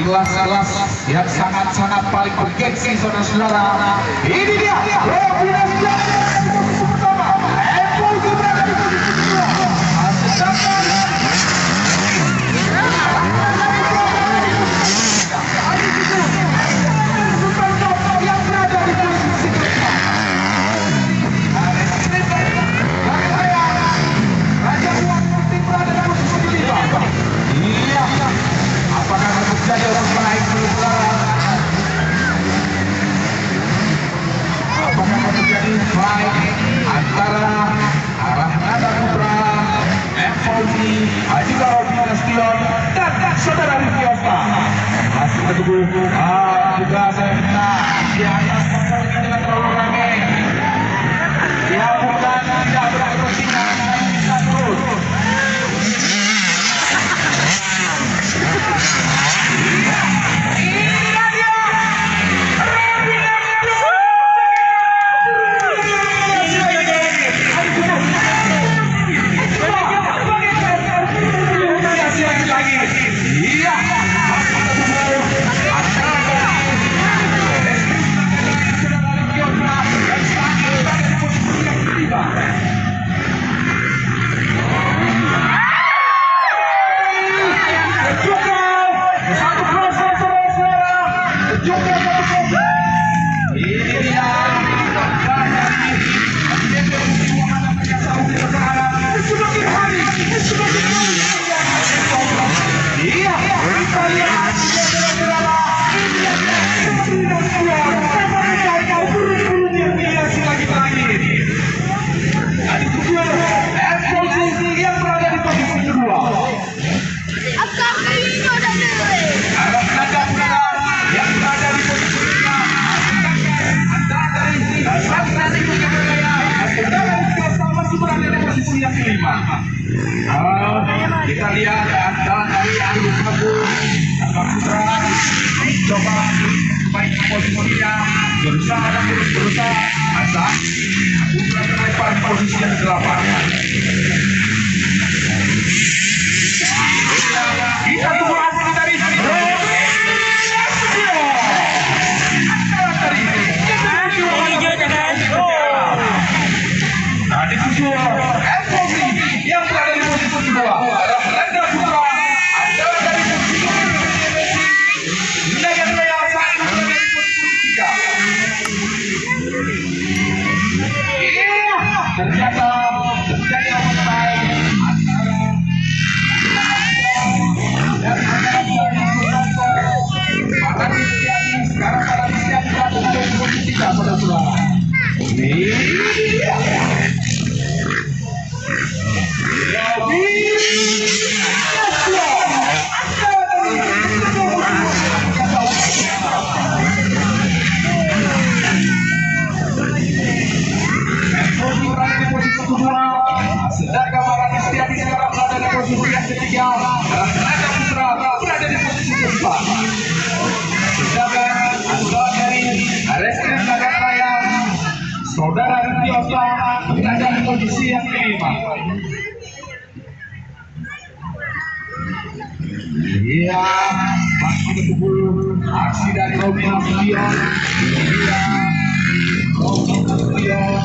kelas-kelas yang sangat-sangat paling bergengsi saudara-saudara. Ini dia Robinus pertama, Evolusi berada di posisi kedua. Yang berada di posisi kedua. Raja Uang Putih berada di posisi kelima. Iya. Apakah terjadi orang baik saudara? Apakah terjadi baik antara arah Nada Putra, Evolusi, juga Robin Nasution dan saudara Rifki Osta? Masih menunggu. Juga saya minta di atas pasal ini tidak terlalu ramai. Dilakukan tidak berkepentingan bisa terus. Kita lihat antara dari Anu Prabu Abang Putra coba baik posisinya berusaha dan terus berusaha asal Putra terlepas posisi yang ke-8. Kita tunggu hasil dari yang berada di posisi kedua. Nada Putra adalah dari posisi kedua. Nada satu berada di posisi ketiga. Ternyata terjadi apa baik antara dan para Kristiani sekarang para Kristiani berada di posisi 3 saudara-saudara. Sedangkan para Kristiani sekarang berada di posisi yang ketiga. Nada Putra berada di posisi keempat. Sedangkan anggota dari Reskrim Naga Raya saudara Rifki Osta berada di posisi yang kelima. Iya, masih menunggu aksi dari Robin Nasution. Iya, Robin Nasution.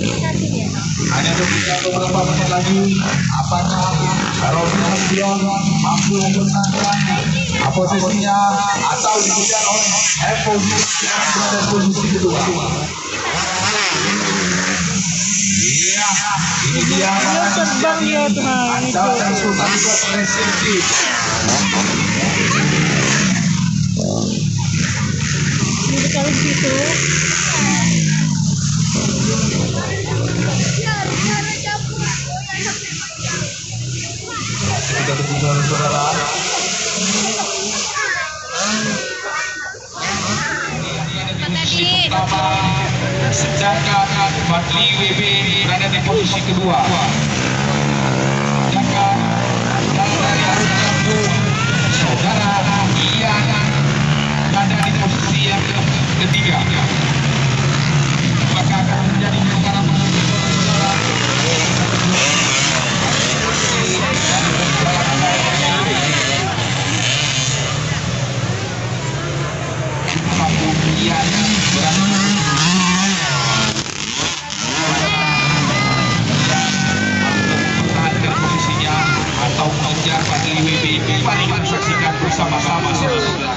Hanya tersisa beberapa menit lagi. Apakah Robin Nasution mampu mempertahankan posisinya atau dikejar oleh Fauzi yang berada di posisi kedua? Iya, ini dia terbang dia Tuhan. ancaman Sultan Presiden. Jadi kalau situ Kita tunggu saudara. Sedangkan Fadli WB berada di posisi kedua. Sedangkan dari arus kampung saudara Ian berada di posisi yang ketiga. Apakah akan menjadi perkara Ian posisinya atau mengejar Fadli WB. Mari kita saksikan bersama-sama saudara.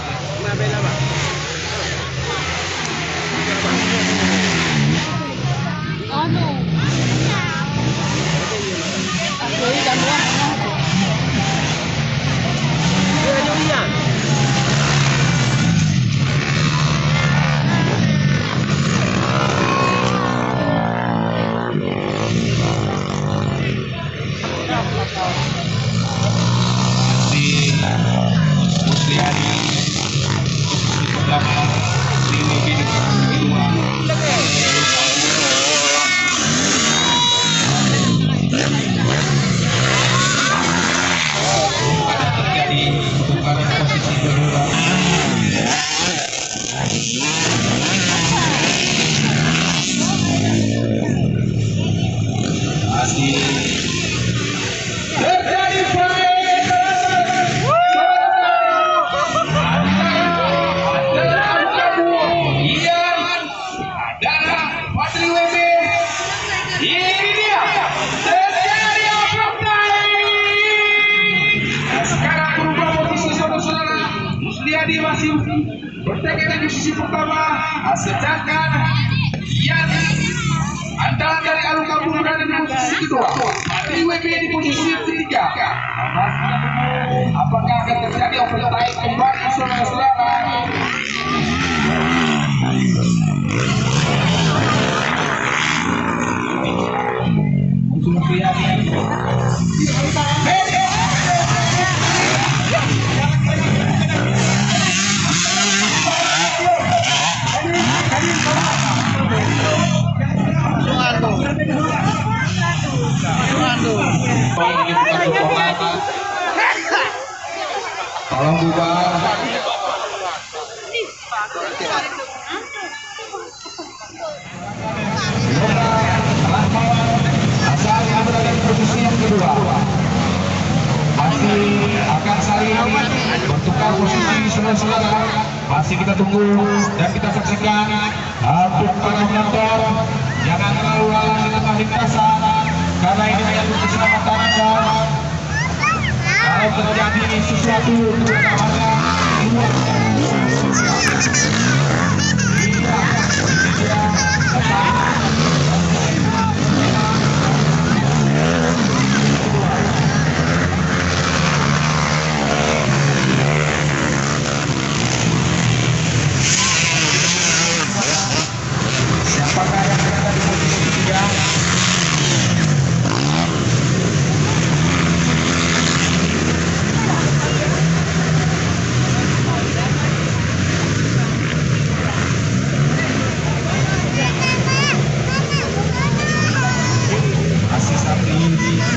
Musliani posisi pertama, Fadli WB di posisi kedua. Terjadi pertukaran posisi kedua. Masih terjadi Fadli WB. Ini dia terjadi apa? Sekarang berubah posisi saudara-saudara. Musliani masih bertengger di posisi pertama, sedangkan Ian andalan dari Alun Kabung berada di posisi kedua. Fadli WB di posisi ketiga. Apakah akan terjadi overtime kembali saudara-saudara? Tolong bubar. Asal yang berada di posisi yang kedua masih akan saling bertukar posisi saudara-saudara. Masih kita tunggu dan kita saksikan. Untuk para penonton jangan terlalu lalai di tengah lintasan karena ini menyangkut keselamatan Anda. Kalau terjadi sesuatu terutama siapakah yang berada di posisi ketiga?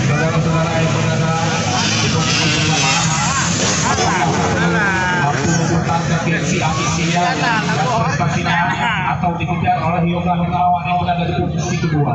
Saudara-saudara yang berada di posisi pertama mampu mempertahankan direksi ambisinya dan prestasinya atau dikejar oleh Yoga Hermawan yang berada di posisi kedua.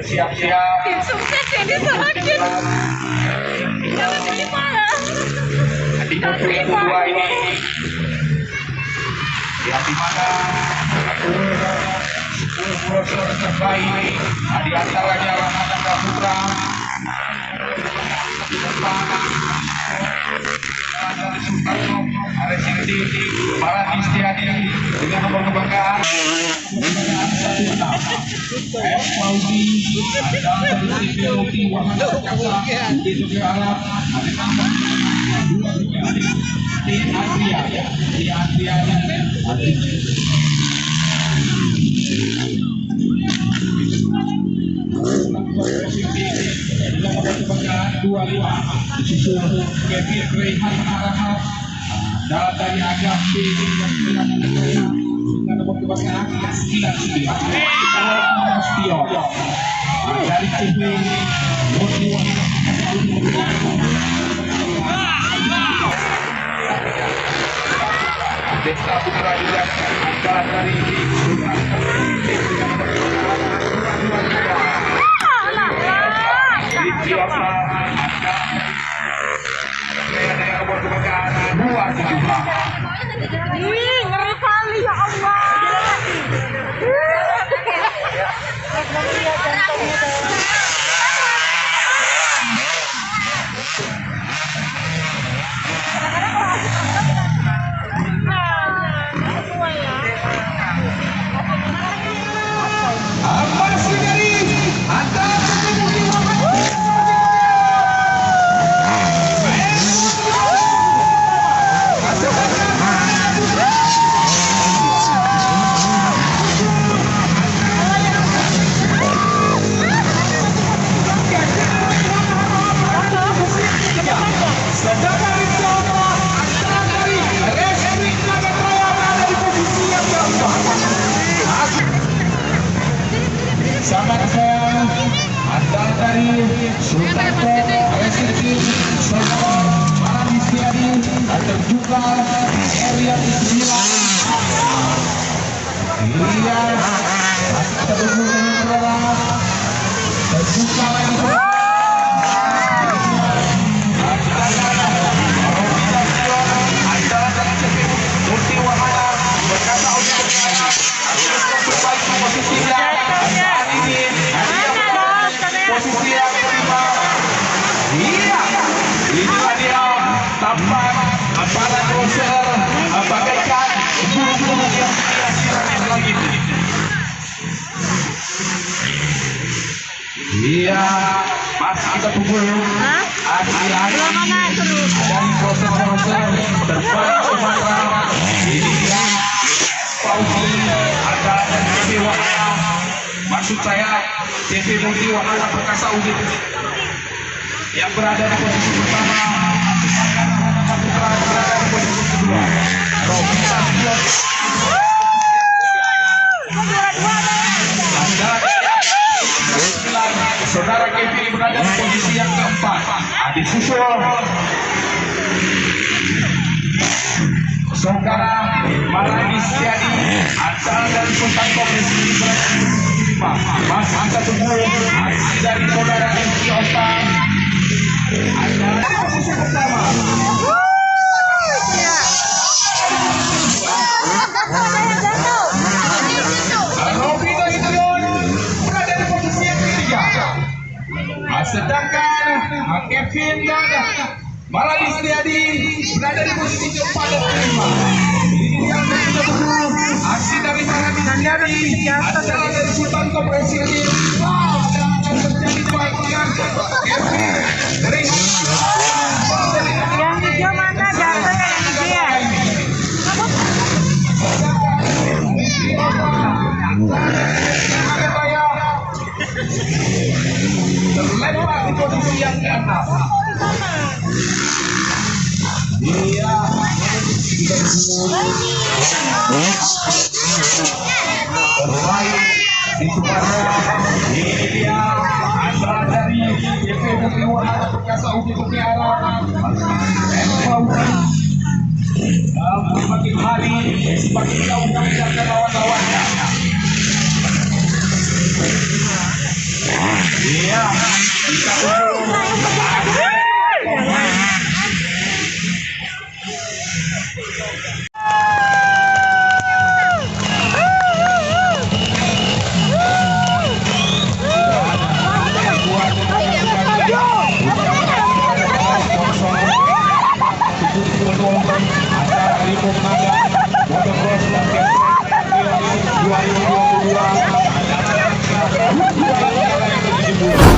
bersiap-siap. Tim sukses ini sakit. Jangan terima lah. Di posisi kedua ini yang dimana 10 brosur terbaik di antaranya Ramadhan Putra Aresindi Marani Setiadi dengan nomor kebanggaan F. Fauzi dan dari Piloki Wahana Perkasa di Jogja Arab ada nama di Adria disusul Kevin Rehan Arahat dan dari Agam dengan nomor kebanggaan 99 Stion dari TV Desta Putra juga angkatan dari Ih, ngeri kali ya Allah. Sama saya antara dari Sultanto Resiki Soto Marani Setiadi dan juga Area Ismilan Iya terhubung dengan dan juga posisi yang kelima. Iya, inilah dia tampak para crosser bagaikan burung-burung yang dirasakan lagi. Iya, masih kita tunggu. Aksi-aksi dari crosser-crosser terbang Sumatera. Ini dia Fauzi ada dari TV Wahana. Maksud saya TV Multi Wahana Perkasa Udin yang berada di posisi pertama, berada di posisi kedua. Robin Sastion saudara Kevin berada di posisi yang keempat. Adi susul saudara Marani Setiadi asal dari Sultan Komisi Mas angka tunggu dari saudara Rizky Osman ada posisi pertama. Robin Sastion berada di posisi yang ketiga. Sedangkan Kevin dan Marani Setiadi berada di posisi keempat dan kelima. Ini yang kita tunggu aksi dari Marani Setiadi adalah dari Sultan Komisi terjadi bagian Kevin dari Yang hijau mana? Jatuh yang hijau ya? terlempar di posisi yang ke-6. Iya. Terbaik di Sumatera. Ini dia asal dari TV Multi Wahana Perkasa Udin Jogja Arab. Semakin hari semakin jauh mengejar lawan-lawannya. dari pemenang Motocross Basket 2022 adalah 2017.